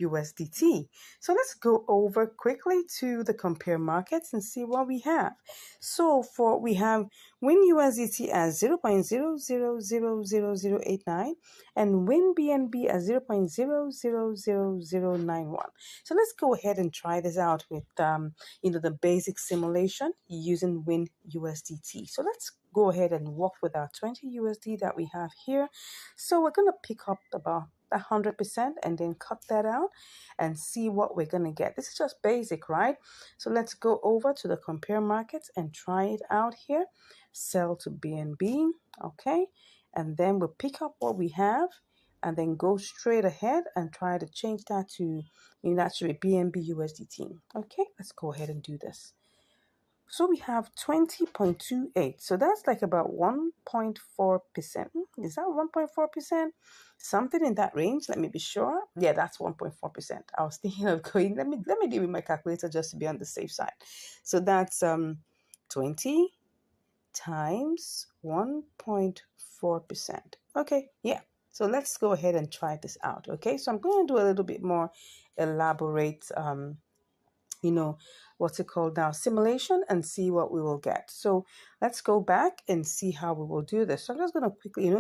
USDT. So let's go over quickly to the compare markets and see what we have. So we have Win USDT as 0.00000089 and Win BNB as 0.000091. So let's go ahead and try this out with the basic simulation using Win USDT. So let's go ahead and work with our 20 USD that we have here. So we're going to pick up about 100% and then cut that out and see what we're going to get. This is just basic, right? So let's go over to the compare markets and try it out here. Sell to BNB, okay? And then we'll pick up what we have and then go straight ahead and try to change that to, actually BNB USDT. Okay, let's go ahead and do this. So we have 20.28. So that's like about 1.4%. Is that 1.4%? Something in that range. Let me be sure. Yeah, that's 1.4%. I was thinking of going, let me do with my calculator just to be on the safe side. So that's 20 times 1.4%. Okay, yeah. So let's go ahead and try this out. Okay, so I'm going to do a little bit more elaborate what's it called now, simulation, and see what we will get. So let's go back and see how we will do this. So I'm just going to quickly,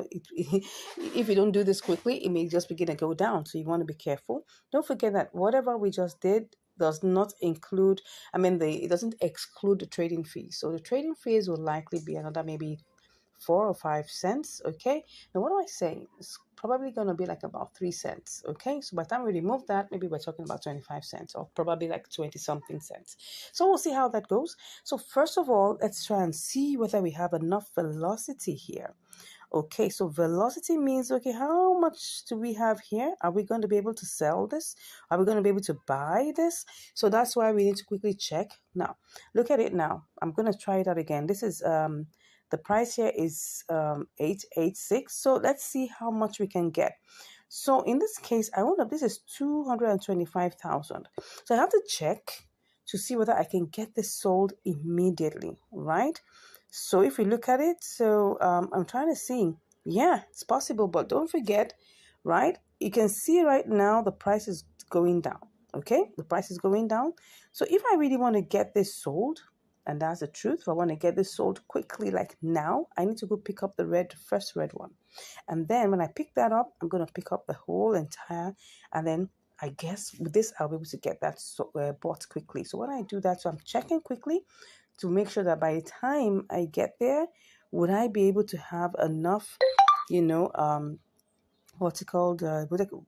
if you don't do this quickly, it may just begin to go down. So you want to be careful. Don't forget that whatever we just did does not include, it doesn't exclude the trading fees. So the trading fees will likely be another maybe 4 or 5 cents. Okay, now what do I say? It's probably going to be like about 3 cents. Okay, so by the time we remove that, maybe we're talking about 25 cents or probably like 20 something cents. So we'll see how that goes. So first of all, let's try and see whether we have enough velocity here. Okay, so velocity means, okay, how much do we have here? Are we going to be able to sell this? Are we going to be able to buy this? So that's why we need to quickly check. Now, look at it now. I'm going to try it out again. This is the price here is 886. So let's see how much we can get. So in this case, this is 225,000. So I have to check to see whether I can get this sold immediately, right? So if we look at it, so I'm trying to see, yeah, it's possible, but don't forget, right? You can see right now the price is going down, okay? The price is going down. So if I really want to get this sold, and that's the truth, if I want to get this sold quickly, like now, I need to go pick up the first red one. And then when I pick that up, I'm going to pick up the whole entire, and then I guess with this, I'll be able to get that bought quickly. So when I do that, so I'm checking quickly to make sure that by the time I get there, would I be able to have enough,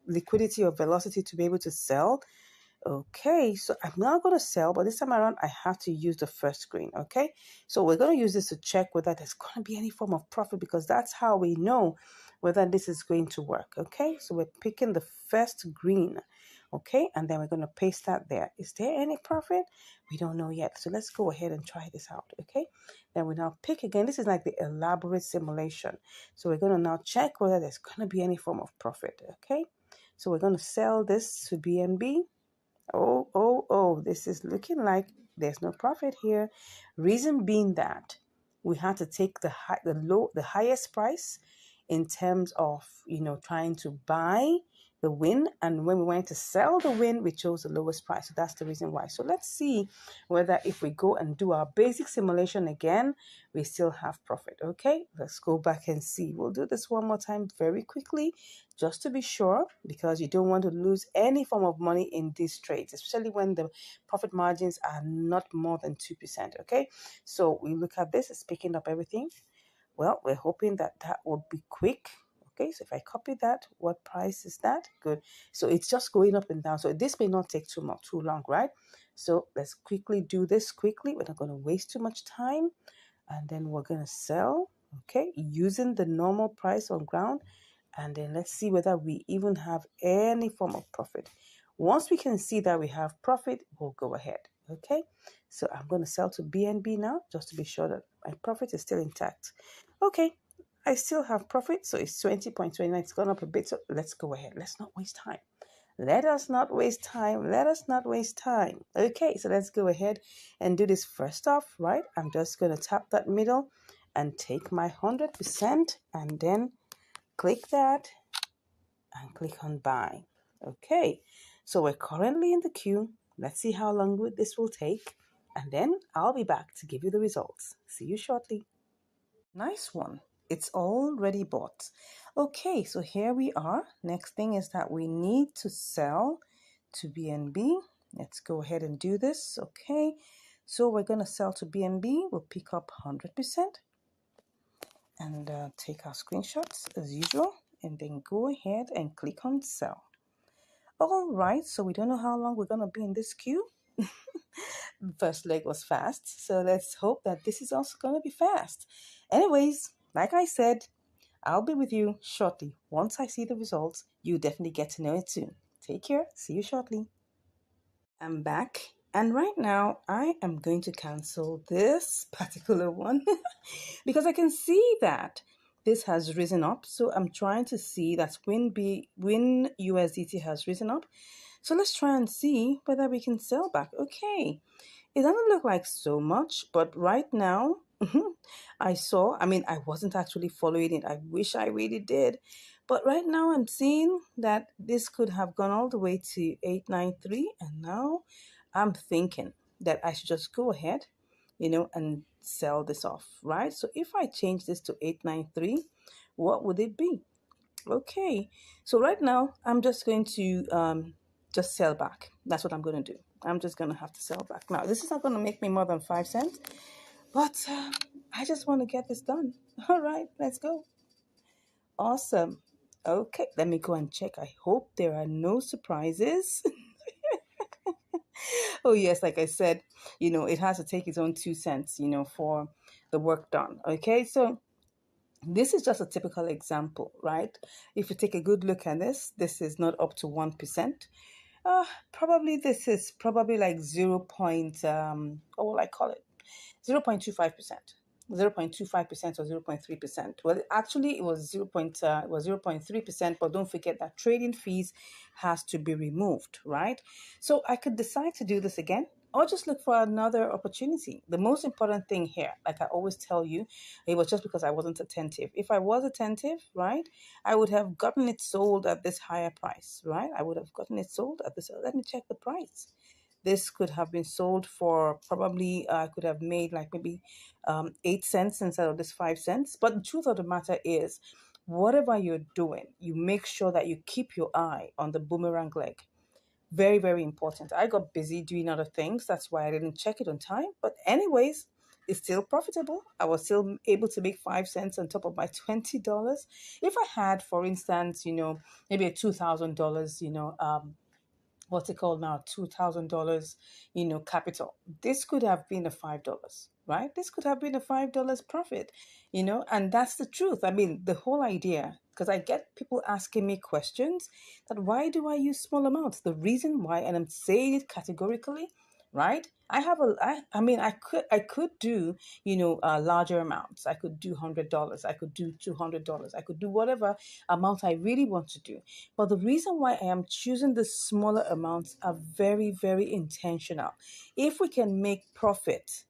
liquidity or velocity to be able to sell. Okay, so I'm not going to sell, but this time around, I have to use the first screen, okay? So we're going to use this to check whether there's going to be any form of profit, because that's how we know whether this is going to work, okay? So we're picking the first green, okay? And then we're going to paste that there. Is there any profit? We don't know yet. So let's go ahead and try this out, okay? Then we now pick again. This is like the elaborate simulation. So we're going to now check whether there's going to be any form of profit, okay? So we're going to sell this to BNB. Oh, this is looking like there's no profit here. Reason being that we had to take the highest price in terms of, trying to buy the win. And when we went to sell the win, we chose the lowest price. So that's the reason why. So let's see whether if we go and do our basic simulation again, we still have profit. Okay, let's go back and see. We'll do this one more time very quickly, just to be sure, because you don't want to lose any form of money in these trades, especially when the profit margins are not more than 2%. Okay, so we look at this, it's picking up everything. Well, we're hoping that will be quick. Okay, so if I copy that, what price is that? Good. So it's just going up and down. So this may not take too long, right? So let's quickly do this quickly. We're not going to waste too much time. And then we're going to sell, okay, using the normal price on ground. And then let's see whether we even have any form of profit. Once we can see that we have profit, we'll go ahead. Okay, so I'm going to sell to BNB now, just to be sure that my profit is still intact. Okay, I still have profit, so it's 20.29. It's gone up a bit, so let's go ahead. Let's not waste time. Let us not waste time. Let us not waste time. Okay, so let's go ahead and do this first off, right? I'm just going to tap that middle and take my 100% and then click that and click on buy. Okay, So we're currently in the queue. Let's see how long this will take. And then I'll be back to give you the results. See you shortly. Nice one. It's already bought. Okay, so here we are. Next thing is that we need to sell to BNB. Let's go ahead and do this. Okay, so we're going to sell to BNB. We'll pick up 100% and take our screenshots as usual, and then go ahead and click on sell. All right, so we don't know how long we're going to be in this queue. First leg was fast, so let's hope that this is also going to be fast. Anyways, like I said, I'll be with you shortly. Once I see the results, you definitely get to know it soon. Take care. See you shortly. I'm back. And right now, I am going to cancel this particular one because I can see that this has risen up. So I'm trying to see that when USDT has risen up. So let's try and see whether we can sell back. Okay. It doesn't look like so much, but right now, I wasn't actually following it. I wish I really did. But right now, I'm seeing that this could have gone all the way to 893. And now I'm thinking that I should just go ahead, and sell this off, right? So if I change this to 893, what would it be? Okay, so right now I'm just going to just sell back. That's what I'm going to do. I'm just going to have to sell back. Now, this is not going to make me more than 5 cents, but I just want to get this done. All right, let's go. Awesome. Okay, let me go and check. I hope there are no surprises. Oh, yes, like I said, it has to take its own 2 cents, for the work done. Okay, so this is just a typical example, right? If you take a good look at this is not up to 1%. Probably this is probably like 0. What will I call it? 0.25%. 0.25% or 0.3%. Well, actually, it was 0.3%, but don't forget that trading fees has to be removed, right? So I could decide to do this again or just look for another opportunity. The most important thing here, like I always tell you, it was just because I wasn't attentive. If I was attentive, right, I would have gotten it sold at this higher price, right? I would have gotten it sold at this. Let me check the price. This could have been sold for probably, I could have made like maybe 8 cents instead of this 5 cents. But the truth of the matter is, whatever you're doing, you make sure that you keep your eye on the boomerang leg. Very, very important. I got busy doing other things. That's why I didn't check it on time. But anyways, it's still profitable. I was still able to make 5 cents on top of my $20. If I had, for instance, maybe a $2,000, what's it called now, $2,000, capital. This could have been a $5, right? This could have been a $5 profit, and that's the truth. I mean, the whole idea, because I get people asking me questions that why do I use small amounts? The reason why, and I'm saying it categorically, right? I mean, I could do, larger amounts. I could do $100. I could do $200. I could do whatever amount I really want to do. But the reason why I am choosing the smaller amounts are very, very intentional. If we can make profit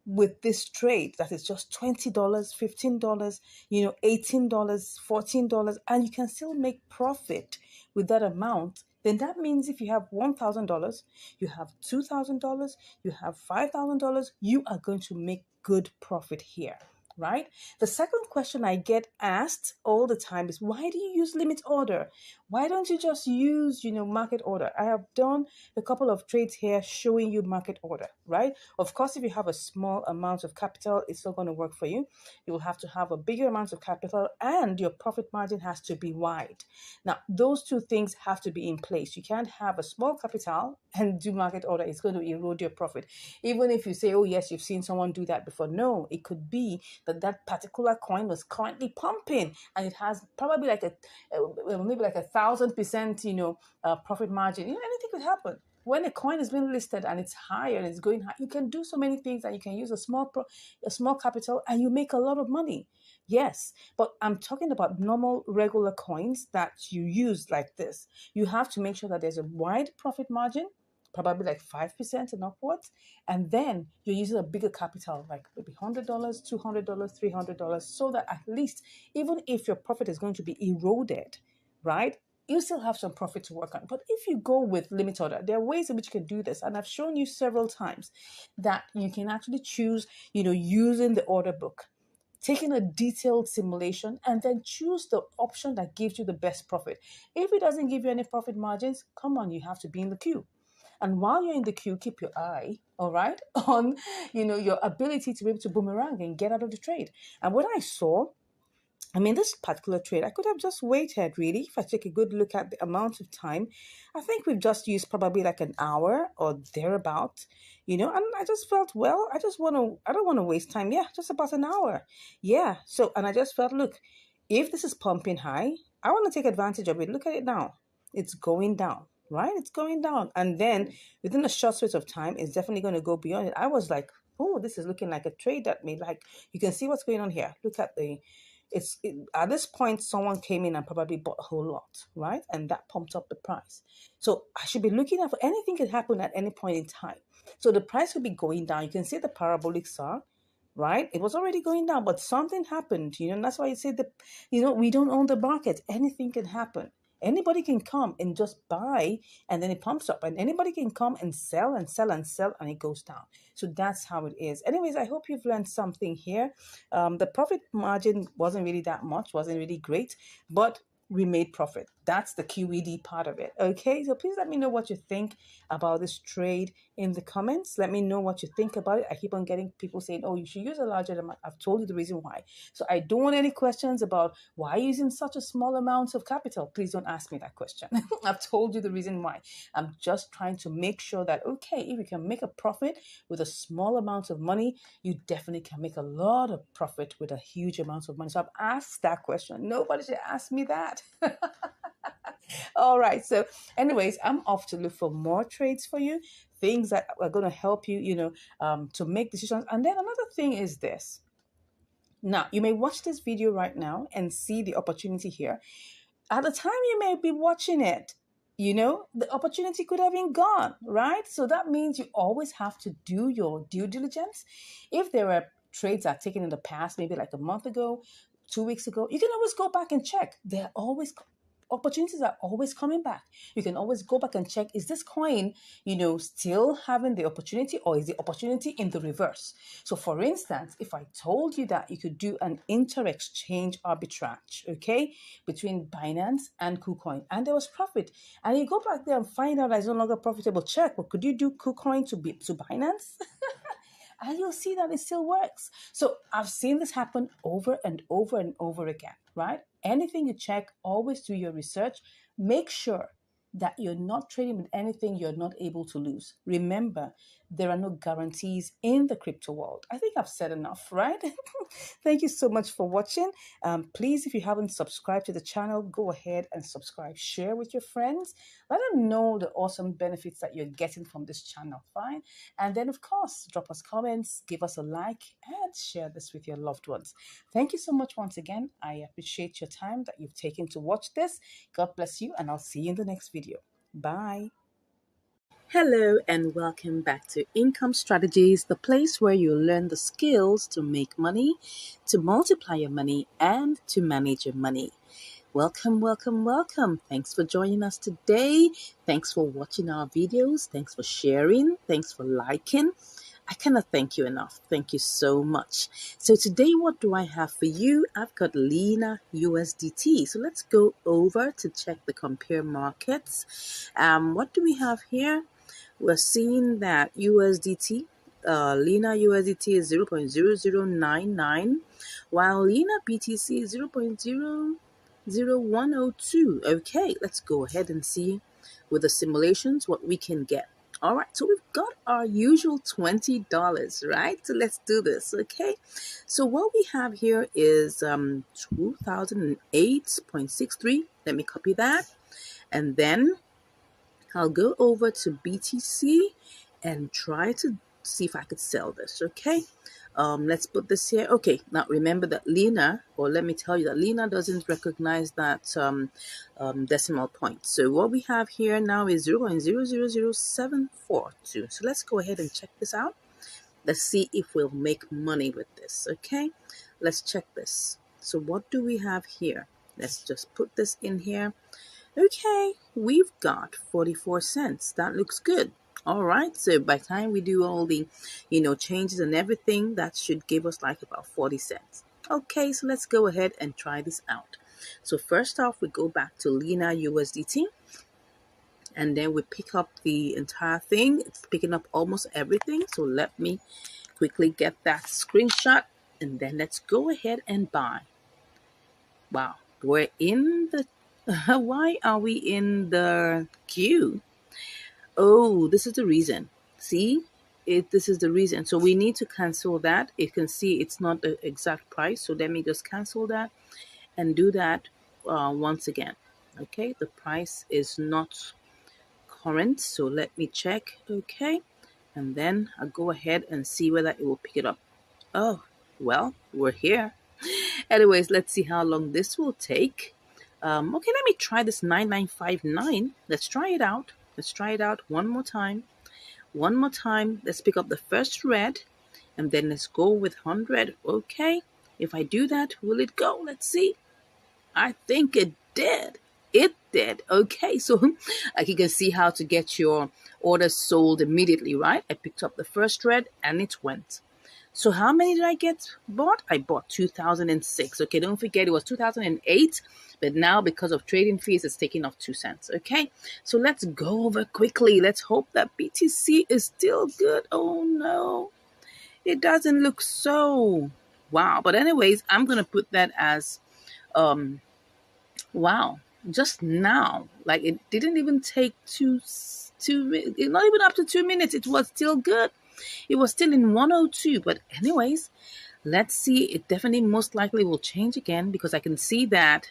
with this trade that is just $20, $15, $18, $14, and you can still make profit with that amount, then that means if you have $1,000, you have $2,000, you have $5,000, you are going to make good profit here, right? The second question I get asked all the time is, why do you use limit order? Why don't you just use, market order? I have done a couple of trades here showing you market order, right? Of course, if you have a small amount of capital, it's not going to work for you. You will have to have a bigger amount of capital and your profit margin has to be wide. Now, those two things have to be in place. You can't have a small capital and do market order. It's going to erode your profit. Even if you say, oh, yes, you've seen someone do that before. No, it could be that particular coin was currently pumping and it has probably like maybe like 1,000%, profit margin. Anything could happen. When a coin is being listed and it's higher and it's going high, you can do so many things, and you can use a small capital and you make a lot of money. Yes, but I'm talking about normal, regular coins that you use like this. You have to make sure that there's a wide profit margin, probably like 5% and upwards. And then you're using a bigger capital, like maybe $100, $200, $300, so that at least, even if your profit is going to be eroded, right? you still have some profit to work on. But if you go with limit order, there are ways in which you can do this. And I've shown you several times that you can actually choose, using the order book, taking a detailed simulation, and then choose the option that gives you the best profit. If it doesn't give you any profit margins, come on, you have to be in the queue. And while you're in the queue, keep your eye, all right, on, your ability to be able to boomerang and get out of the trade. And what I saw, this particular trade, I could have just waited really. If I take a good look at the amount of time, I think we've just used probably like an hour or thereabout, and I just felt, well, I don't want to waste time. Yeah, just about an hour. Yeah. So, and I just felt, look, if this is pumping high, I want to take advantage of it. Look at it now. It's going down, right? It's going down. And then within a short space of time, it's definitely going to go beyond it. I was like, oh, this is looking like a trade that may, like, you can see what's going on here. Look at at this point, someone came in and probably bought a whole lot, right? And that pumped up the price. So I should be looking out for anything can happen at any point in time. So the price could be going down. You can see the parabolic saw, right? It was already going down, but something happened, and that's why you say that, we don't own the market. Anything can happen. Anybody can come and just buy, and then it pumps up, and anybody can come and sell and sell and sell, and it goes down. So that's how it is. Anyways, I hope you've learned something here. The profit margin wasn't really that much, wasn't really great, but we made profit. That's the QED part of it. Okay, so please let me know what you think about this trade in the comments. Let me know what you think about it. I keep on getting people saying, oh, you should use a larger amount. I've told you the reason why. So I don't want any questions about why using such a small amount of capital. Please don't ask me that question. I've told you the reason why. I'm just trying to make sure that, okay, if you can make a profit with a small amount of money, you definitely can make a lot of profit with a huge amount of money. So I've asked that question. Nobody should ask me that. All right. So anyways, I'm off to look for more trades for you, things that are going to help you, to make decisions. And then another thing is this. Now, you may watch this video right now and see the opportunity here. At the time you may be watching it, the opportunity could have been gone, right? So that means you always have to do your due diligence. If there were trades that are taken in the past, maybe like a month ago, 2 weeks ago, you can always go back and check. Opportunities are always coming back. You can always go back and check, is this coin, still having the opportunity, or is the opportunity in the reverse? So for instance, if I told you that you could do an inter-exchange arbitrage, okay, between Binance and KuCoin, and there was profit, and you go back there and find out that it's no longer profitable, check, but could you do KuCoin to Binance? And you'll see that it still works. So I've seen this happen over and over and over again, right? Anything you check, always do your research. Make sure that you're not trading with anything you're not able to lose. Remember, there are no guarantees in the crypto world. I think I've said enough, right? Thank you so much for watching. Please, if you haven't subscribed to the channel, go ahead and subscribe. Share with your friends. Let them know the awesome benefits that you're getting from this channel, fine? And then, of course, drop us comments, give us a like, and share this with your loved ones. Thank you so much once again. I appreciate your time that you've taken to watch this. God bless you, and I'll see you in the next video. Bye. Hello and welcome back to Income Strategies, the place where you learn the skills to make money, to multiply your money, and to manage your money. Welcome, welcome, welcome. Thanks for joining us today. Thanks for watching our videos. Thanks for sharing. Thanks for liking. I cannot thank you enough. Thank you so much. So today, what do I have for you? I've got Lena USDT. So let's go over to check the compare markets. What do we have here? We're seeing that USDT, Lena USDT is 0.0099, while Lena BTC is 0.00102. Okay, let's go ahead and see with the simulations what we can get. All right, so we've got our usual $20, right? So let's do this, okay? So what we have here is 2008.63. Let me copy that. And then I'll go over to BTC and try to see if I could sell this, okay? Let's put this here. Okay, now remember that Lena, or let me tell you that Lena doesn't recognize that decimal point. So what we have here now is 0.000742. So let's go ahead and check this out. Let's see if we'll make money with this, okay? Let's check this. So what do we have here? Let's just put this in here. Okay, we've got 44 cents. That looks good. All right, so by the time we do all the, changes and everything, that should give us like about 40 cents. Okay, so let's go ahead and try this out. So first off, we go back to Lena USDT, and then we pick up the entire thing. It's picking up almost everything. So let me quickly get that screenshot, and then let's go ahead and buy. Wow, we're in the why are we in the queue? Oh, this is the reason. See? This is the reason. So we need to cancel that. You can see it's not the exact price. So let me just cancel that and do that once again. Okay, the price is not current. So let me check. Okay, and then I'll go ahead and see whether it will pick it up. Oh, well, we're here. Anyways, let's see how long this will take. Okay, let me try this 9959. Let's try it out. Let's try it out one more time. One more time. Let's pick up the first red, and then let's go with 100. Okay, if I do that, will it go? Let's see. I think it did. It did. Okay, so like you can see how to get your orders sold immediately, right? I picked up the first red and it went. So how many did I get bought? I bought 2006. Okay, don't forget it was 2008, but now because of trading fees, it's taking off 2 cents. Okay, so let's go over quickly. Let's hope that BTC is still good. Oh no, it doesn't look so. Wow. But anyways, I'm gonna put that as wow. Just now, like it didn't even take not even up to 2 minutes. It was still good. It was still in 102. But anyways, let's see. It definitely most likely will change again because I can see that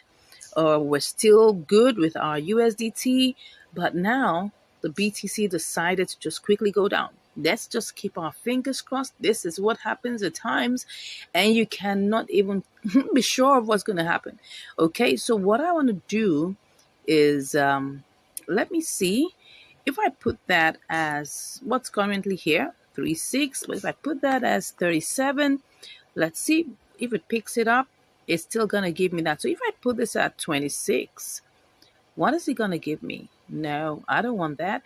we're still good with our USDT. But now the BTC decided to just quickly go down. Let's just keep our fingers crossed. This is what happens at times, and you cannot even be sure of what's going to happen. Okay, so what I want to do is let me see if I put that as what's currently here, 36, but if I put that as 37, let's see if it picks it up. It's still going to give me that. So if I put this at 26, what is it going to give me? No, I don't want that.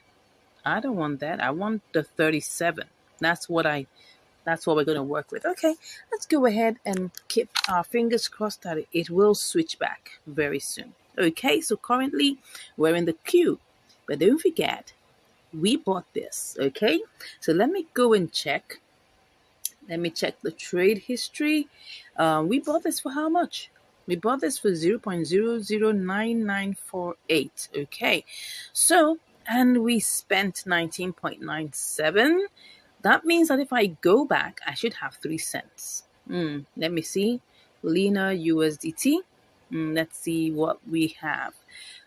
I don't want that. I want the 37. That's what we're going to work with. Okay, let's go ahead and keep our fingers crossed that it will switch back very soon. Okay, so currently we're in the queue, but don't forget, we bought this. Okay, so let me go and check. Let me check the trade history. We bought this for how much? We bought this for 0.009948. Okay, so, and we spent 19.97. That means that if I go back, I should have 3 cents. Let me see. Lena USDT. Let's see what we have.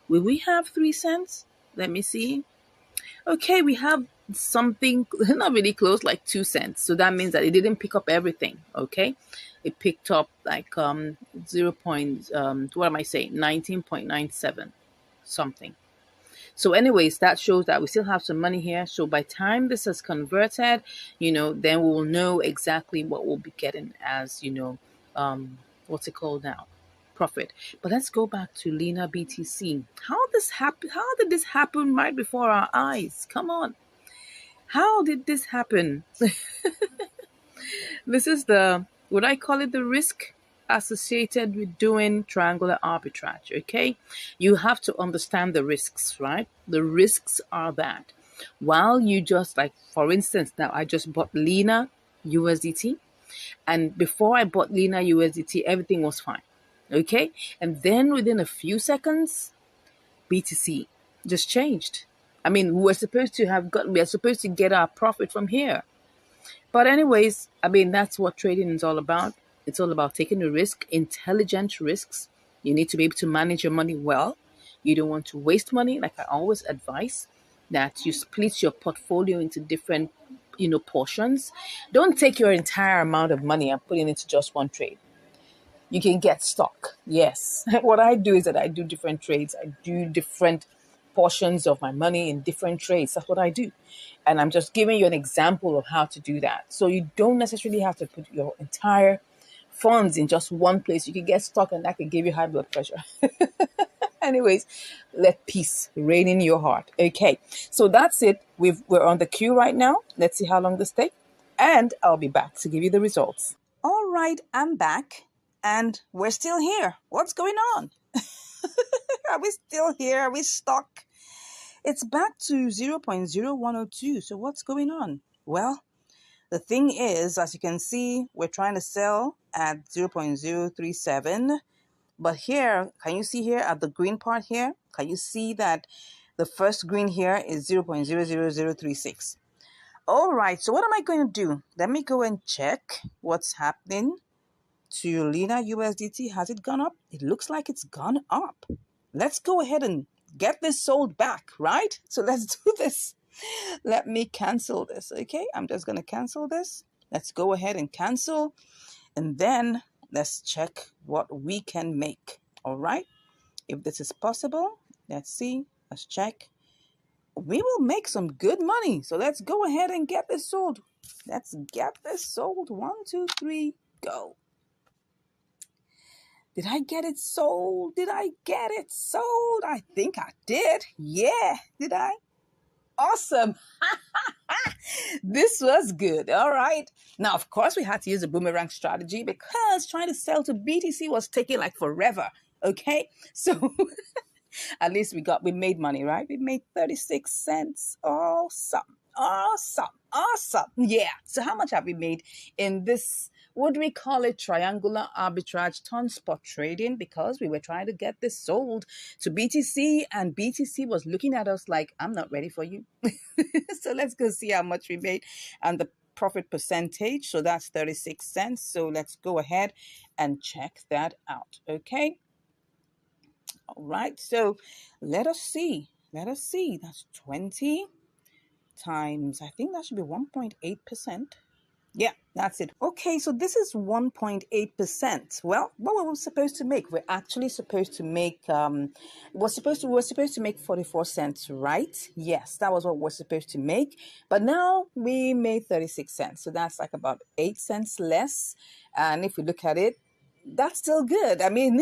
Will we have 3 cents? Let me see. Okay, we have something not really close, like 2 cents. So that means that it didn't pick up everything. Okay, it picked up like 0. What am I saying? 19.97 something. So anyways, that shows that we still have some money here. So by time this is converted, then we will know exactly what we'll be getting as, what's it called now? Profit. But let's go back to Lena BTC. How did this happen right before our eyes? Come on. How did this happen? This is would I call it the risk associated with doing triangular arbitrage, okay? You have to understand the risks, right? The risks are that while you just, like, for instance, now I just bought Lena USDT, and before I bought Lena USDT, everything was fine, okay? And then within a few seconds, BTC just changed. I mean, we are supposed to get our profit from here. But anyways, I mean, that's what trading is all about. It's all about taking a risk, intelligent risks. You need to be able to manage your money well. You don't want to waste money. Like I always advise that you split your portfolio into different, portions. Don't take your entire amount of money and put it into just one trade. You can get stuck. Yes. What I do is that I do different trades. I do different portions of my money in different trades. That's what I do. And I'm just giving you an example of how to do that. So you don't necessarily have to put your entire funds in just one place. You can get stuck and that can give you high blood pressure. Anyways, let peace reign in your heart. Okay, so that's it. We're on the queue right now. Let's see how long this takes, and I'll be back to give you the results. All right, I'm back, and we're still here. What's going on? Are we still here? Are we stuck? It's back to 0.0102. So what's going on? Well, the thing is, as you can see, we're trying to sell at 0.037. But here, can you see here at the green part here? Can you see that the first green here is 0.00036? All right, so what am I going to do? Let me go and check what's happening to Lena USDT. Has it gone up? It looks like it's gone up. Let's go ahead and get this sold back, right? So let's do this. Let me cancel this, okay? I'm just going to cancel this. Let's go ahead and cancel, and then let's check what we can make, all right? If this is possible, let's see. Let's check. We will make some good money. So let's go ahead and get this sold. Let's get this sold. 1, 2, 3, go. Did I get it sold? Did I get it sold? I think I did. Yeah, did I? Awesome. This was good. All right. Now, of course, we had to use a boomerang strategy because trying to sell to BTC was taking like forever. Okay. So at least we made money, right? We made 36 cents. Awesome. Awesome. Awesome. Yeah. So how much have we made in this? Would we call it triangular arbitrage ton spot trading? Because we were trying to get this sold to BTC, and BTC was looking at us like, I'm not ready for you. So let's go see how much we made and the profit percentage. So that's 36 cents. So let's go ahead and check that out. Okay. All right. So let us see. Let us see. That's 20 times, I think that should be 1.8%. Yeah, that's it. Okay, so this is 1.8%. Well, what were we supposed to make? We're actually supposed to make we're supposed to make 44 cents, right? Yes, that was what we're supposed to make. But now we made 36 cents. So that's like about 8 cents less. And if we look at it, that's still good. I mean,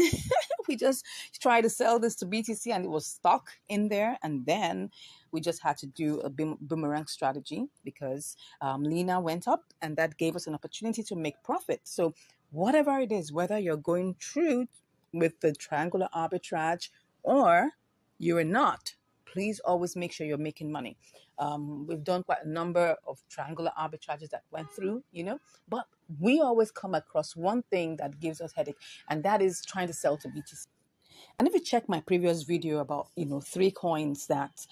we just tried to sell this to BTC and it was stuck in there. And then we just had to do a boomerang strategy because Lena went up and that gave us an opportunity to make profit. So whatever it is, whether you're going through with the triangular arbitrage or you're not, please always make sure you're making money. We've done quite a number of triangular arbitrages that went through, but we always come across one thing that gives us headache, and that is trying to sell to BTC. And if you check my previous video about, 3 coins that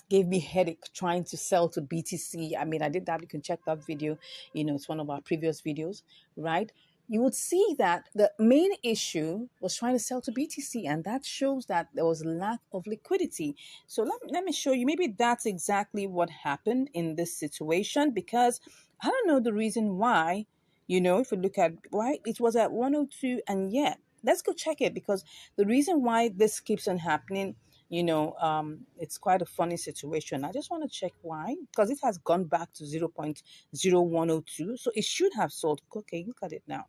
gave me headache trying to sell to BTC, I mean, I did that. You can check that video. It's one of our previous videos, right? You would see that the main issue was trying to sell to BTC, and that shows that there was lack of liquidity. So let me show you. Maybe that's exactly what happened in this situation, because I don't know the reason why, if you look at why it was at 102, and yet let's go check it, because the reason why this keeps on happening, it's quite a funny situation. I just want to check why, because it has gone back to 0.0102. So it should have sold. Okay, look at it now.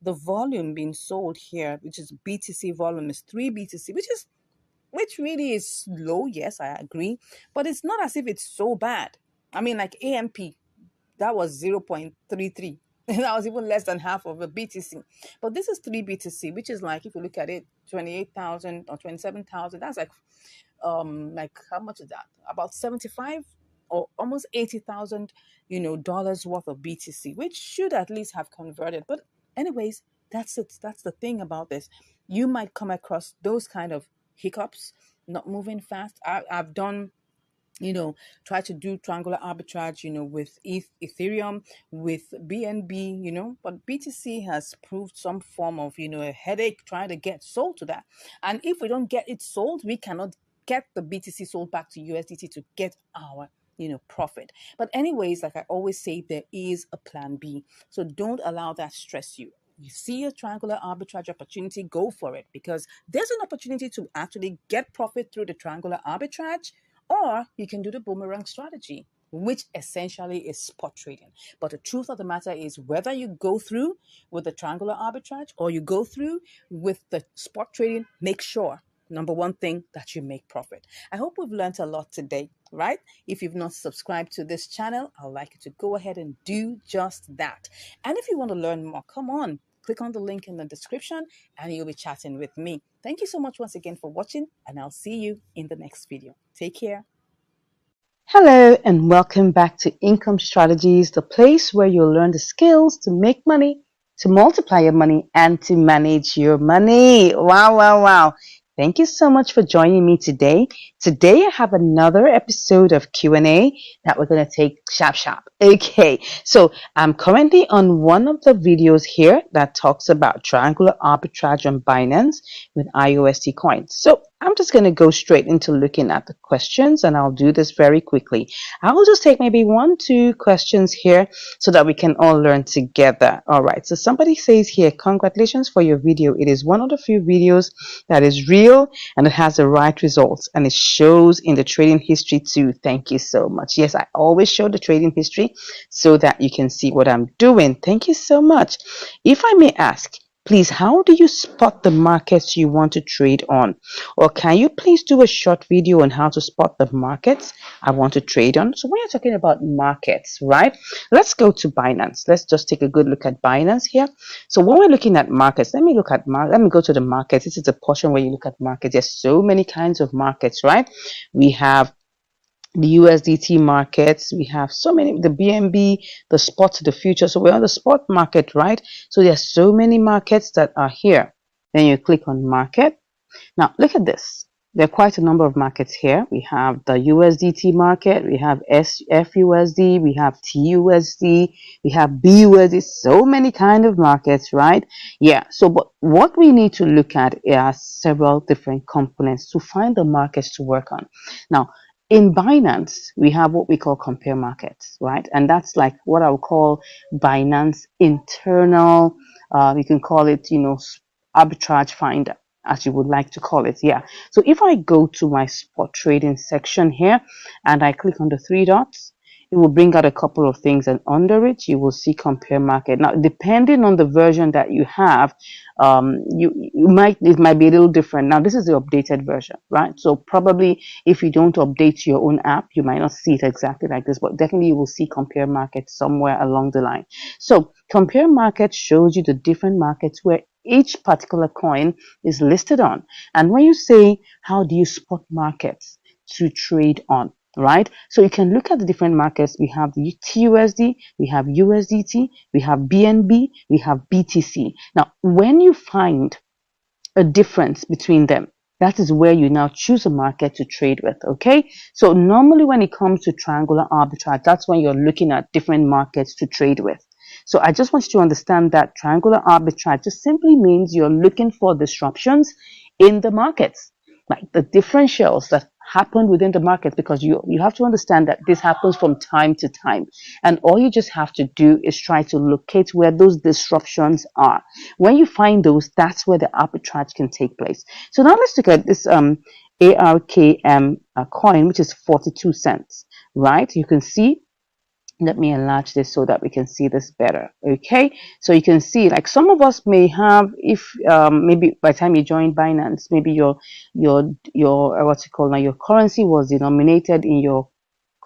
The volume being sold here, which is BTC volume, is 3 BTC, which really is low. Yes, I agree. But it's not as if it's so bad. I mean, like AMP, that was 0.33. That was even less than half of a BTC. But this is 3 BTC, which is like, if you look at it, 28,000 or 27,000. That's like how much is that? About 75 or almost 80,000, dollars worth of BTC, which should at least have converted. But anyways, that's it. That's the thing about this. You might come across those kind of hiccups, not moving fast. I've done try to do triangular arbitrage, with Ethereum, with BNB, but BTC has proved some form of, a headache trying to get sold to that. And if we don't get it sold, we cannot get the BTC sold back to USDT to get our profit. But anyways, like I always say, there is a plan B. So don't allow that stress you. You see a triangular arbitrage opportunity, go for it, because there's an opportunity to actually get profit through the triangular arbitrage, or you can do the boomerang strategy, which essentially is spot trading. But the truth of the matter is, whether you go through with the triangular arbitrage or you go through with the spot trading, make sure number one thing that you make profit. I hope we've learned a lot today, right? If you've not subscribed to this channel, I'd like you to go ahead and do just that. And if you want to learn more, come on, click on the link in the description and you'll be chatting with me. Thank you so much once again for watching, and I'll see you in the next video. Take care. Hello and welcome back to Income Strategies, the place where you'll learn the skills to make money, to multiply your money, and to manage your money. Wow, wow, wow. Thank you so much for joining me today. Today I have another episode of Q&A that we're going to take sharp, sharp. Okay, so I'm currently on one of the videos here that talks about triangular arbitrage on Binance with IUSD coins. So I'm just going to go straight into looking at the questions, and I'll do this very quickly. I'll just take maybe 1-2 questions here so that we can all learn together. All right, so somebody says here, congratulations for your video. It is one of the few videos that is real and it has the right results, and it shows in the trading history too. Thank you so much. Yes, I always show the trading history so that you can see what I'm doing. Thank you so much. If I may ask, please, how do you spot the markets you want to trade on? Or can you please do a short video on how to spot the markets I want to trade on? So when you're talking about markets, right? Let's go to Binance. Let's just take a good look at Binance here. So when we're looking at markets, let me go to the markets. This is the portion where you look at markets. There's so many kinds of markets, right? We have the USDT markets, we have so many, the BNB, the spot, the future. So we're on the spot market, right? So there's so many markets that are here. Then you click on market. Now look at this. There are quite a number of markets here. We have the USDT market, we have FUSD, we have TUSD, we have BUSD, so many kind of markets, right? Yeah, so but what we need to look at are several different components to find the markets to work on. Now, in Binance, we have what we call compare markets, right? And that's like what I would call Binance internal, you can call it, arbitrage finder, as you would like to call it. Yeah. So if I go to my spot trading section here and I click on the 3 dots, it will bring out a couple of things, and under it you will see compare market. Now, depending on the version that you have, it might be a little different. Now, this is the updated version, right? So probably if you don't update your own app, you might not see it exactly like this, but definitely you will see compare market somewhere along the line. So compare market shows you the different markets where each particular coin is listed on. And when you say, how do you spot markets to trade on? Right? So you can look at the different markets. We have the TUSD, we have USDT, we have BNB, we have BTC. Now, when you find a difference between them, that is where you now choose a market to trade with. Okay, so normally when it comes to triangular arbitrage, that's when you're looking at different markets to trade with. So I just want you to understand that triangular arbitrage just simply means you're looking for disruptions in the markets, like the differentials that happen within the market, because you have to understand that this happens from time to time, and all you just have to do is try to locate where those disruptions are. When you find those, that's where the arbitrage can take place. So now let's look at this ARKM coin, which is 42 cents, right? You can see, let me enlarge this so that we can see this better. Okay, so you can see, like, some of us may have, if maybe by the time you join Binance, maybe your what's it called now, your currency was denominated in your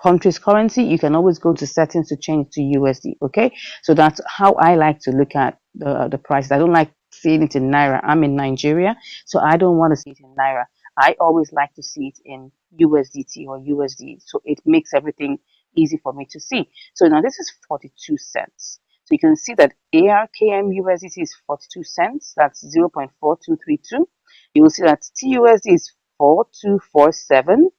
country's currency. You can always go to settings to change to USD. Okay, so that's how I like to look at the price. I don't like seeing it in Naira. I'm in Nigeria, so I don't want to see it in Naira. I always like to see it in USDT or USD, so it makes everything easy for me to see. So now this is 42 cents. So you can see that ARKM USDT is 42 cents. That's 0.4232. You will see that TUSD is 4247,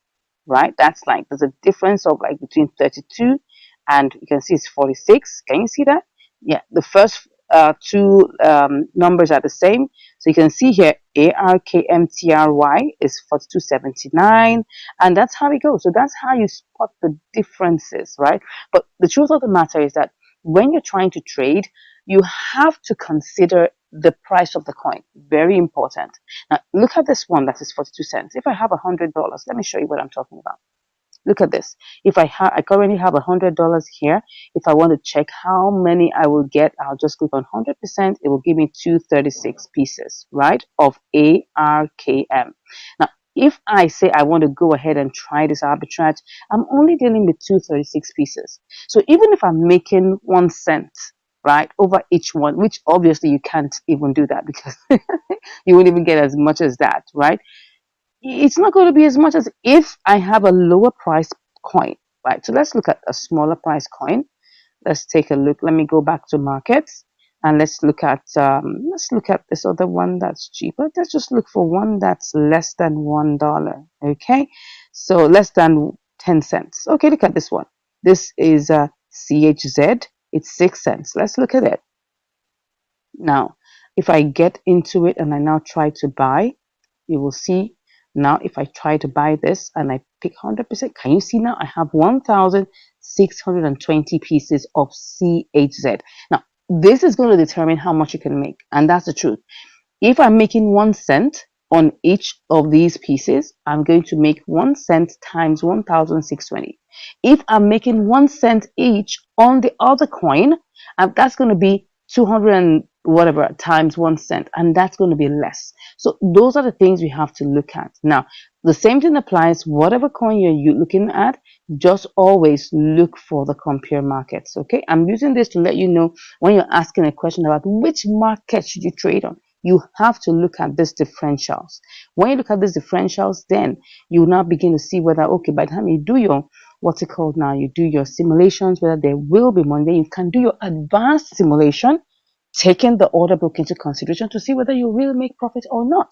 right? That's like, there's a difference of like between 32 and you can see it's 46. Can you see that? Yeah, the first two numbers are the same. So you can see here ARKMTRY is 4279, and that's how it goes. So that's how you spot the differences, right? But the truth of the matter is that when you're trying to trade, you have to consider the price of the coin. Very important. Now look at this one that is 42 cents. If I have $100, let me show you what I'm talking about. Look at this. If I currently have $100 here. If I want to check how many I will get, I'll just click on 100%. It will give me 236 pieces, right, of ARKM. Now, if I say I want to go ahead and try this arbitrage, I'm only dealing with 236 pieces. So even if I'm making 1 cent, right, over each one, which obviously you can't even do that because you won't even get as much as that, right? It's not going to be as much as if I have a lower price coin, right? So let's look at a smaller price coin. Let's take a look. Let me go back to markets and let's look at this other one that's cheaper. Let's just look for one that's less than $1. Okay, so less than 10 cents. Okay, look at this one. This is CHZ. It's 6 cents. Let's look at it. Now, if I get into it and I now try to buy, you will see now if I try to buy this and I pick 100%, can you see now I have 1,620 pieces of CHZ. Now, this is going to determine how much you can make, and that's the truth. If I'm making 1 cent on each of these pieces, I'm going to make 1 cent times 1,620. If I'm making 1 cent each on the other coin, that's going to be 200 and whatever times 1 cent, and that's going to be less. So those are the things we have to look at. Now, the same thing applies, whatever coin you're looking at, just always look for the compare markets. Okay, I'm using this to let you know when you're asking a question about which market should you trade on. You have to look at these differentials. When you look at these differentials, then you now begin to see whether, okay, by the time you do your, what's it called now, you do your simulations, whether there will be money, then you can do your advanced simulation, taking the order book into consideration to see whether you really make profit or not.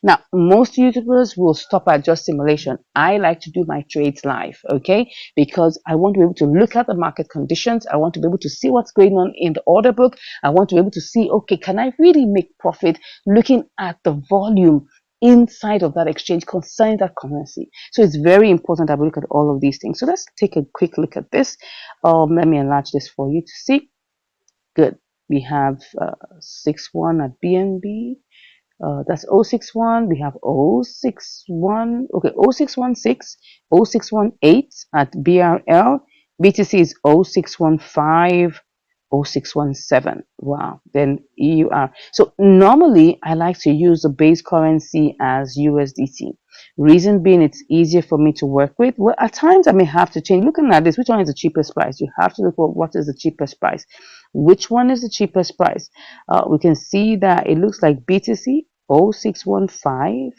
Now, most YouTubers will stop at just simulation. I like to do my trades live, okay? Because I want to be able to look at the market conditions. I want to be able to see what's going on in the order book. I want to be able to see, okay, can I really make profit looking at the volume inside of that exchange concerning that currency? So it's very important that we look at all of these things. So let's take a quick look at this. Let me enlarge this for you to see. Good. We have 6-1 at BNB. That's 061. We have 061. Okay, 0616, 0618 at BRL. BTC is 0615, 0617. Wow. Then EUR. So normally I like to use the base currency as USDT. Reason being, it's easier for me to work with. Well, at times I may have to change. Looking at this, which one is the cheapest price? You have to look at what is the cheapest price. Which one is the cheapest price? We can see that it looks like BTC 0615.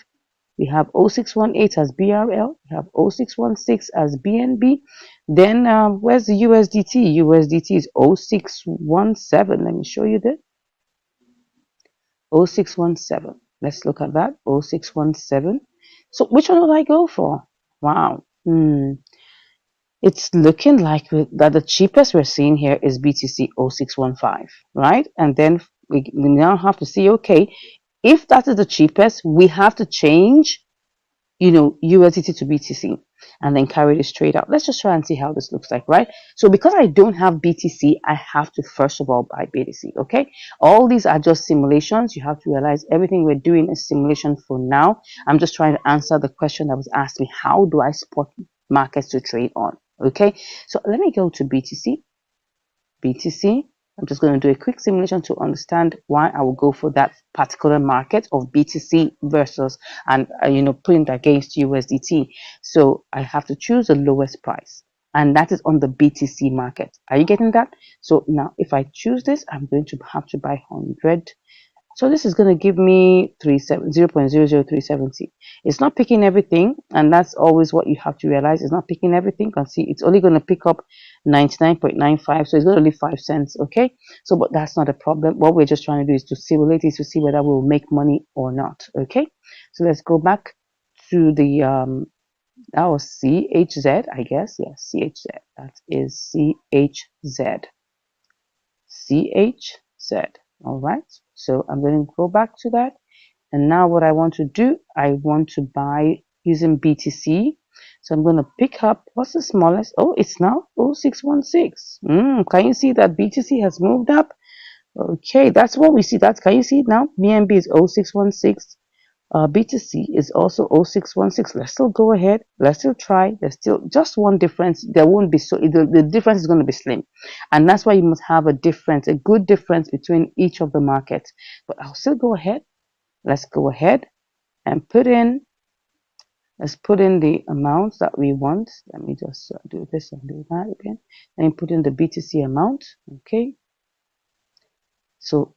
We have 0618 as BRL. We have 0616 as BNB. Then where's the USDT? USDT is 0617. Let me show you that. 0617. Let's look at that. 0617. So which one would I go for? Wow. It's looking like that the cheapest we're seeing here is BTC 0615, right? And then we now have to see, okay, if that is the cheapest, we have to change, USDT to BTC and then carry this trade out. Let's just try and see how this looks like, right? So because I don't have BTC, I have to first of all buy BTC, okay? All these are just simulations. You have to realize everything we're doing is simulation for now. I'm just trying to answer the question that was asked me. How do I spot markets to trade on? Okay, so let me go to BTC. I'm just going to do a quick simulation to understand why I will go for that particular market of BTC versus, and putting it against USDT. So I have to choose the lowest price, and that is on the BTC market. Are you getting that? So now if I choose this, I'm going to have to buy 100. So this is going to give me 0.00370. It's not picking everything, and that's always what you have to realize. It's not picking everything. You can see it's only going to pick up 99.95, so it's going to leave 5 cents, okay? So, but that's not a problem. What we're just trying to do is to simulate it to see whether we'll make money or not, okay? So let's go back to the, that was CHZ, I guess. Yes, CHZ. That is CHZ. CHZ. All right. So I'm going to go back to that. And now what I want to do, I want to buy using BTC. So I'm going to pick up, what's the smallest? Oh, it's now 0616. Can you see that BTC has moved up? Okay, that's what we see. Can you see it now? BNB is 0616. B2C is also 0616. Let's still go ahead. Let's still try. There's still just one difference. There won't be the difference is going to be slim. And that's why you must have a difference, a good difference between each of the markets. But I'll still go ahead. Let's go ahead and let's put in the amounts that we want. Let me just do this and do that again. And put in the B2C amount. Okay. So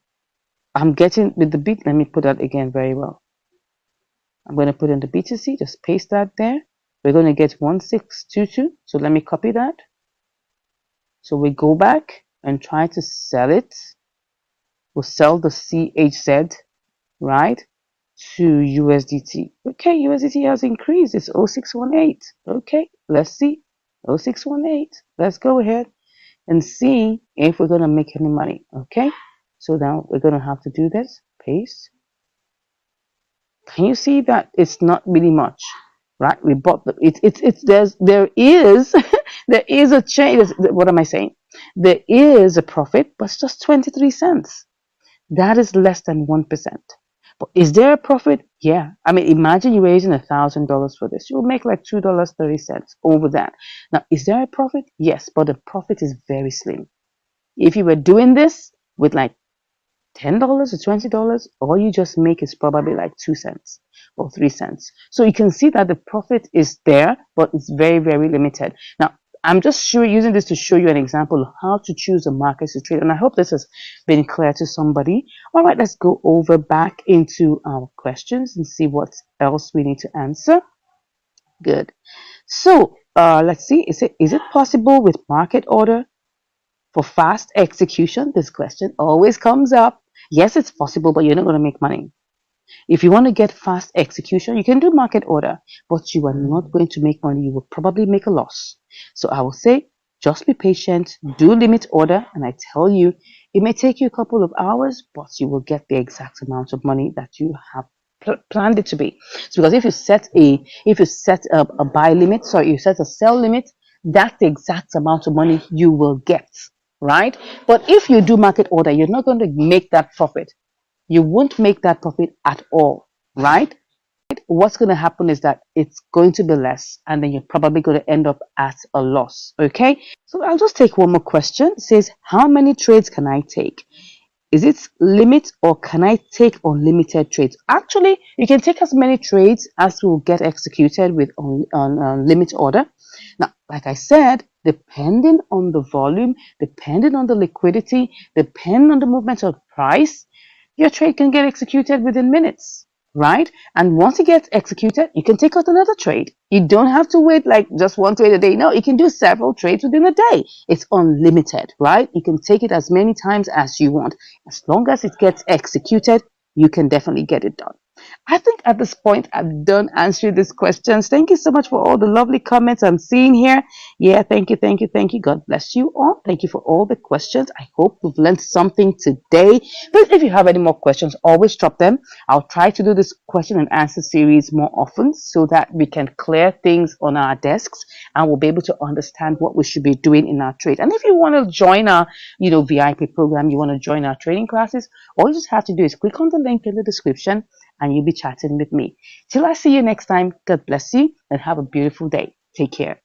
I'm getting with the let me put that again very well. I'm going to put in the B2C, just paste that there. We're going to get 1622. So let me copy that. So we go back and try to sell it. We'll sell the CHZ, right, to USDT. Okay, USDT has increased. It's 0618. Okay, let's see. 0618. Let's go ahead and see if we're going to make any money. Okay, so now we're going to have to do this. Paste. Can you see that it's not really much, right? We bought the there is there is a change. What am I saying? There is a profit, but it's just 23 cents. That is less than 1%. But is there a profit? Yeah. I mean, imagine you're raising $1,000 for this. You'll make like $2.30 over that. Now, is there a profit? Yes, but the profit is very slim. If you were doing this with like $10 or $20, all you just make is probably like 2 cents or 3 cents. So you can see that the profit is there, but it's very, very limited. Now, I'm just using this to show you an example of how to choose a market to trade. And I hope this has been clear to somebody. All right, let's go over back into our questions and see what else we need to answer. Good. So let's see. Is it possible with market order for fast execution? This question always comes up. Yes, it's possible, but you're not going to make money. If you want to get fast execution, you can do market order, but you are not going to make money. You will probably make a loss. So I will say, just be patient, do limit order, and I tell you, it may take you a couple of hours, but you will get the exact amount of money that you have planned it to be. So because if you set a buy limit, sorry, you set a sell limit, that's the exact amount of money you will get, right? But if you do market order, you're not going to make that profit. You won't make that profit at all, right? What's going to happen is that it's going to be less, and then you're probably going to end up at a loss, okay? So I'll just take one more question. It says, how many trades can I take? Is it limit, or can I take unlimited trades? Actually, you can take as many trades as will get executed with on limit order. Now, like I said, depending on the volume, depending on the liquidity, depending on the movement of price, your trade can get executed within minutes, right? And once it gets executed, you can take out another trade. You don't have to wait like just one trade a day. No, you can do several trades within a day. It's unlimited, right? You can take it as many times as you want. As long as it gets executed, you can definitely get it done. I think at this point, I've done answering these questions. Thank you so much for all the lovely comments I'm seeing here. Yeah, thank you, thank you, thank you. God bless you all. Thank you for all the questions. I hope you've learned something today. But if you have any more questions, always drop them. I'll try to do this question and answer series more often so that we can clear things on our desks and we'll be able to understand what we should be doing in our trade. And if you want to join our, VIP program, you want to join our training classes, all you just have to do is click on the link in the description and you'll be chatting with me. Till I see you next time, God bless you and have a beautiful day. Take care.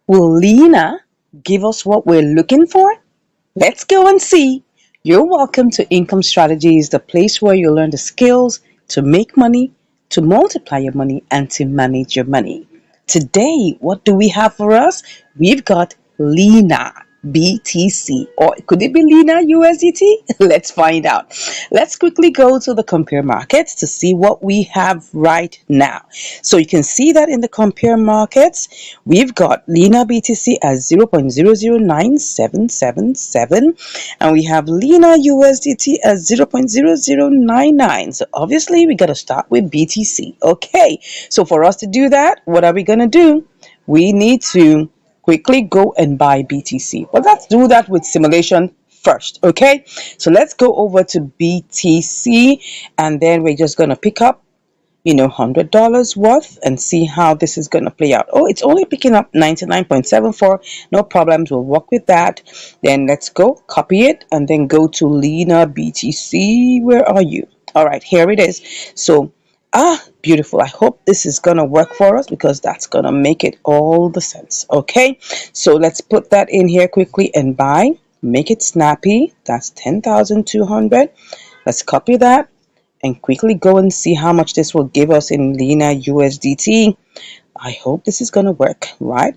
Will Lena give us what we're looking for? Let's go and see. You're welcome to Income Strategies, the place where you learn the skills to make money, to multiply your money, and to manage your money. Today, what do we have for us? We've got Lena BTC, or could it be Lena USDT? Let's find out. Let's quickly go to the compare markets to see what we have right now. So you can see that in the compare markets, we've got Lena BTC at 0.009777, and we have Lena USDT at 0.0099. So obviously we got to start with BTC. Okay, so for us to do that, what are we going to do? We need to quickly go and buy BTC. But let's do that with simulation first, okay? So let's go over to BTC, and then we're just going to pick up, $100 worth and see how this is going to play out. Oh, it's only picking up 99.74. No problems. We'll work with that. Then let's go copy it and then go to Lena BTC. Where are you? All right, here it is. So Ah, beautiful. I hope this is going to work for us because that's going to make it all the sense. Okay, so let's put that in here quickly and buy. Make it snappy. That's 10,200. Let's copy that and quickly go and see how much this will give us in Lena USDT. I hope this is going to work, right?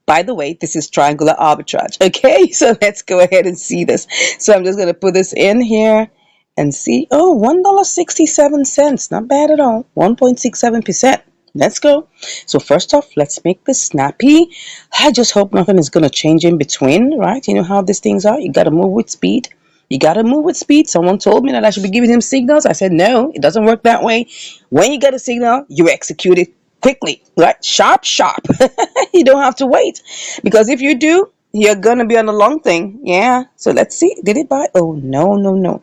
By the way, this is triangular arbitrage. Okay, so let's go ahead and see this. So I'm just going to put this in here and see. Oh, $1.67. Not bad at all. 1.67%. Let's go. So first off, let's make this snappy. I just hope nothing is going to change in between, right? You know how these things are. You got to move with speed. You got to move with speed. Someone told me that I should be giving him signals. I said, no, it doesn't work that way. When you get a signal, you execute it quickly, right? Sharp, sharp. You don't have to wait. Because if you do, you're going to be on the long thing. Yeah. So let's see. Did it buy? Oh, no, no, no.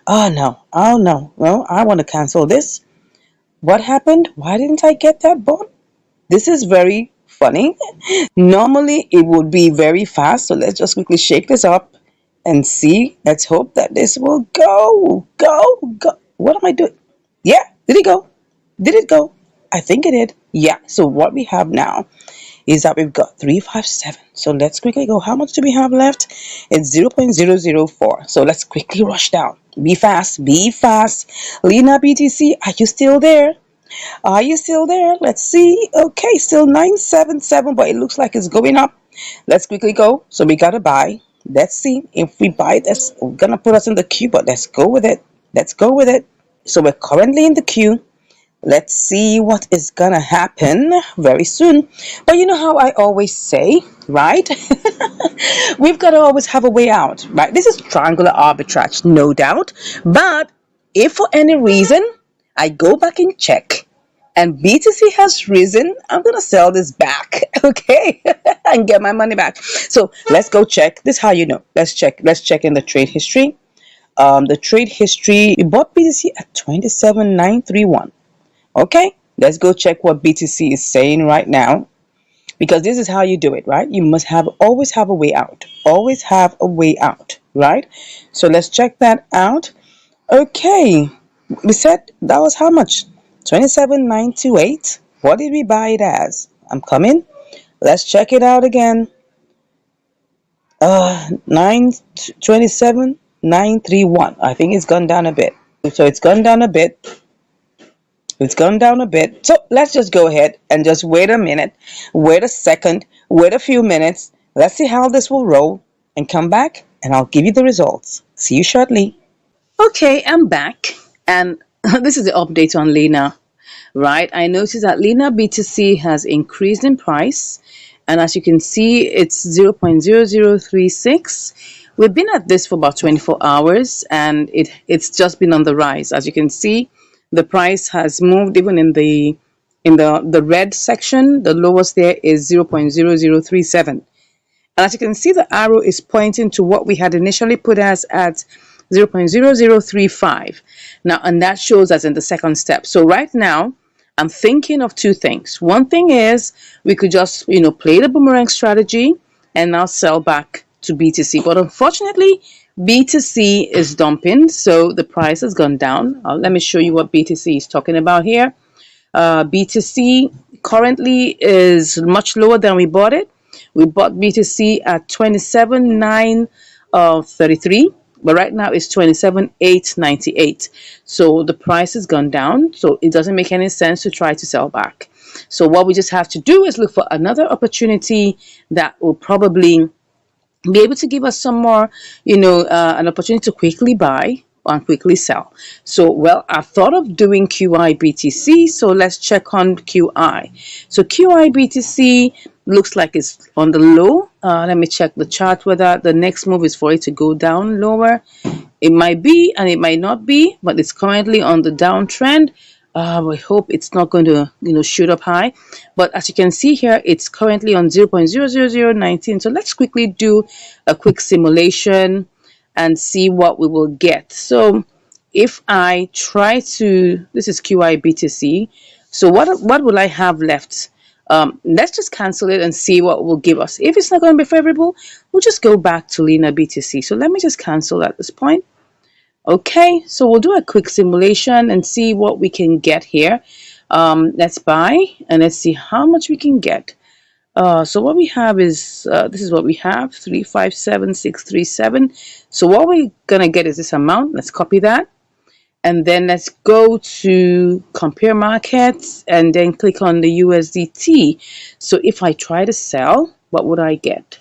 Oh, no. Oh, no. Well, I want to cancel this. What happened? Why didn't I get that bond? This is very funny. Normally, it would be very fast. So let's just quickly shake this up and see. Let's hope that this will go. Go, go. What am I doing? Yeah. Did it go? Did it go? I think it did. Yeah. So what we have now is that we've got 357. So let's quickly go. How much do we have left? It's 0.004. So let's quickly rush down. Be fast. Be fast. Lena BTC, are you still there? Are you still there? Let's see. Okay, still 977, but it looks like it's going up. Let's quickly go. So we gotta buy. Let's see if we buy this. We're gonna put us in the queue, but let's go with it. Let's go with it. So we're currently in the queue. Let's see what is gonna happen very soon. But you know how I always say, right? We've got to always have a way out, right? This is triangular arbitrage, no doubt. But if for any reason I go back and check and BTC has risen, I'm gonna sell this back, okay, and get my money back. So let's go check. This is how you know. Let's check. Let's check in the trade history. The trade history. We bought BTC at 27,931. Okay, let's go check what BTC is saying right now because this is how you do it, right? You must have always have a way out. Always have a way out, right? So let's check that out. Okay, we said that was how much? 27,928. What did we buy it as? I'm coming. Let's check it out again. 927,931. I think it's gone down a bit. So it's gone down a bit. It's gone down a bit. So let's just go ahead and just wait a minute, wait a second, wait a few minutes. Let's see how this will roll and come back and I'll give you the results. See you shortly. Okay, I'm back and this is the update on Lena, right? I noticed that Lena BTC has increased in price and as you can see, it's 0.0036. We've been at this for about 24 hours and it's just been on the rise. As you can see, the price has moved even in the red section. The lowest there is 0.0037. And as you can see, the arrow is pointing to what we had initially put as at 0.0035. Now, and that shows us in the second step. So right now, I'm thinking of two things. One thing is we could just, play the boomerang strategy and now sell back to BTC. But unfortunately, BTC is dumping, so the price has gone down. Let me show you what BTC is talking about here. BTC currently is much lower than we bought it. We bought BTC at 27,933, but right now it's 27,898. So the price has gone down. So it doesn't make any sense to try to sell back. So what we just have to do is look for another opportunity that will probably be able to give us some more, an opportunity to quickly buy and quickly sell. So, well, I thought of doing QI BTC. So let's check on QI. So QI BTC looks like it's on the low. Let me check the chart whether the next move is for it to go down lower. It might be and it might not be, but it's currently on the downtrend. We hope it's not going to, shoot up high. But as you can see here, it's currently on 0.00019. So let's quickly do a quick simulation and see what we will get. So if I try to, this is QI BTC. So what will I have left? Let's just cancel it and see what it will give us. If it's not going to be favorable, we'll just go back to Lena BTC. So let me just cancel at this point. Okay, so we'll do a quick simulation and see what we can get here. Let's buy and let's see how much we can get. So what we have is this is what we have 357637. So what we're gonna get is this amount. Let's copy that and then let's go to compare markets and then click on the USDT. So if I try to sell, what would I get?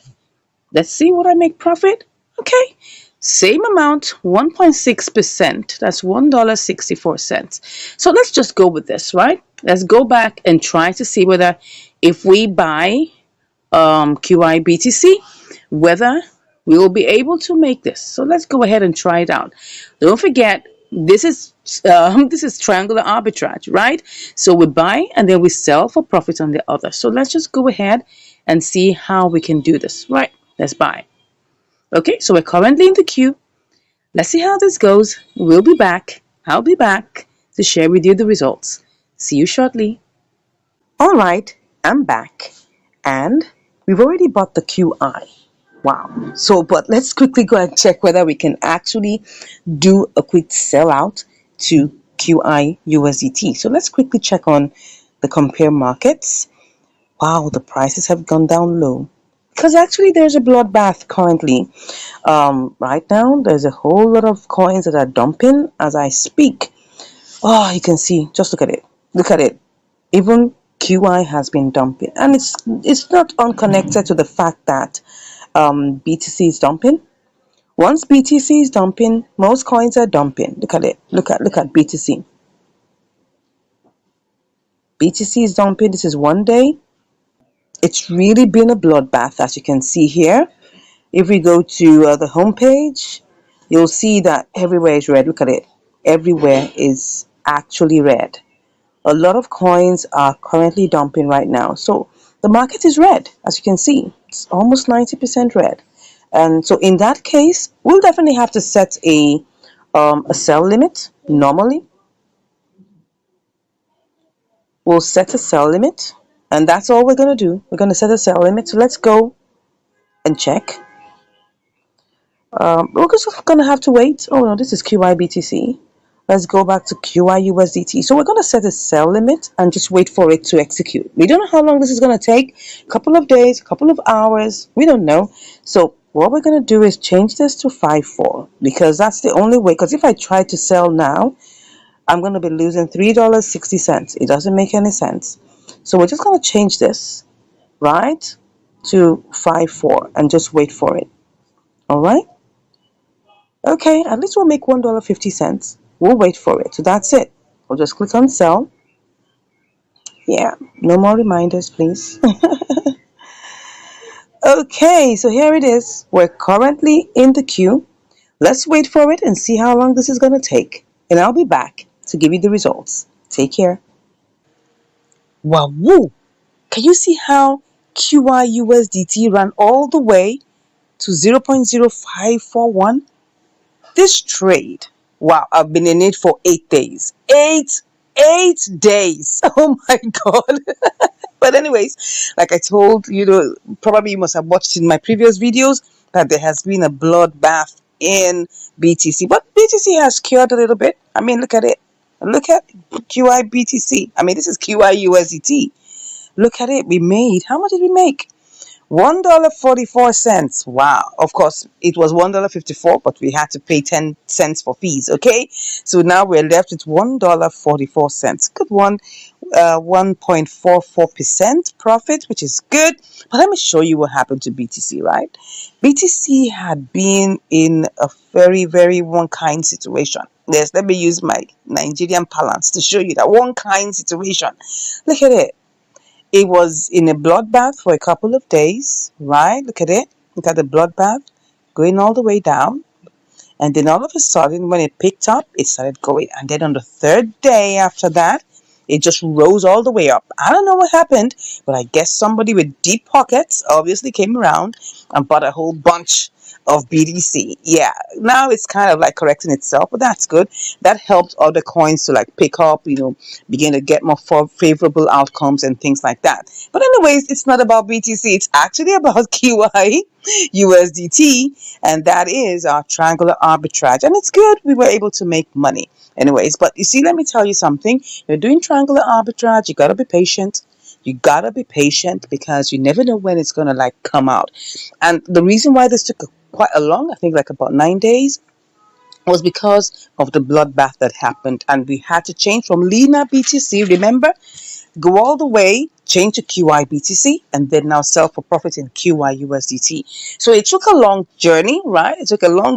Let's see what I make profit. Okay, same amount, 1.6%. That's $1.64. So let's just go with this, right? Let's go back and try to see whether if we buy QIBTC, whether we will be able to make this. So let's go ahead and try it out. Don't forget, this is triangular arbitrage, right? So we buy and then we sell for profit on the other. So let's just go ahead and see how we can do this, right? Let's buy. Okay, so we're currently in the queue. Let's see how this goes. We'll be back. I'll be back to share with you the results. See you shortly. All right, I'm back. And we've already bought the QI. Wow. So, but let's quickly go and check whether we can actually do a quick sellout to QI USDT. So let's quickly check on the compare markets. Wow, the prices have gone down low. Because actually there's a bloodbath currently. Right now, there's a whole lot of coins that are dumping as I speak. Oh, you can see, just look at it. Look at it. Even QI has been dumping. And it's not unconnected to the fact that BTC is dumping. Once BTC is dumping, most coins are dumping. Look at it. Look at BTC. BTC is dumping. This is one day. It's really been a bloodbath, as you can see here. If we go to the home page, you'll see that everywhere is red. Look at it. Everywhere is actually red. A lot of coins are currently dumping right now. So the market is red, as you can see. It's almost 90% red. And so in that case, we'll definitely have to set a sell limit normally. We'll set a sell limit, and that's all we're going to do. We're going to set a sell limit. So let's go and check. We're just going to have to wait. Oh no, this is QIBTC. Let's go back to QIUSDT. So we're going to set a sell limit and just wait for it to execute. We don't know how long this is going to take. A couple of days, a couple of hours. We don't know. So what we're going to do is change this to 5.4 because that's the only way. Because if I try to sell now, I'm going to be losing $3.60. It doesn't make any sense. So we're just going to change this, right, to 5.4 and just wait for it. All right. Okay, at least we'll make $1.50. We'll wait for it. So that's it. We'll just click on sell. Yeah, no more reminders, please. Okay, so here it is. We're currently in the queue. Let's wait for it and see how long this is going to take. And I'll be back to give you the results. Take care. Wow, can you see how QIUSDT ran all the way to 0.0541? This trade, wow, I've been in it for 8 days. Eight days. Oh my God. But anyways, like I told you, probably you must have watched in my previous videos that there has been a bloodbath in BTC. But BTC has cured a little bit. I mean, look at it. Look at QI BTC. I mean, this is QI USDT. Look at it. We made, how much did we make? $1.44. Wow. Of course, it was $1.54, but we had to pay 10 cents for fees. Okay. So now we're left with $1.44. Good one. 1.44% profit, which is good. But let me show you what happened to BTC, right? BTC had been in a very, very one kind situation. Yes, let me use my Nigerian parlance to show you that one kind situation. Look at it. It was in a bloodbath for a couple of days, right? Look at it. Look at the bloodbath going all the way down. And then all of a sudden, when it picked up, it started going. And then on the third day after that, it just rose all the way up. I don't know what happened, but I guess somebody with deep pockets obviously came around and bought a whole bunch of BTC. Yeah, now it's kind of like correcting itself, but that's good. That helped other coins to like pick up, begin to get more favorable outcomes and things like that. But anyways, it's not about BTC. It's actually about QI USDT, and that is our triangular arbitrage. And it's good. We were able to make money. Anyways, but you see, let me tell you something. You're doing triangular arbitrage. You gotta be patient. You gotta be patient because you never know when it's gonna like come out. And the reason why this took quite a long, I think like about 9 days, was because of the bloodbath that happened, and we had to change from Lena BTC. Remember, go all the way, change to QI BTC, and then now sell for profit in QI USDT. So it took a long journey, right? It took a long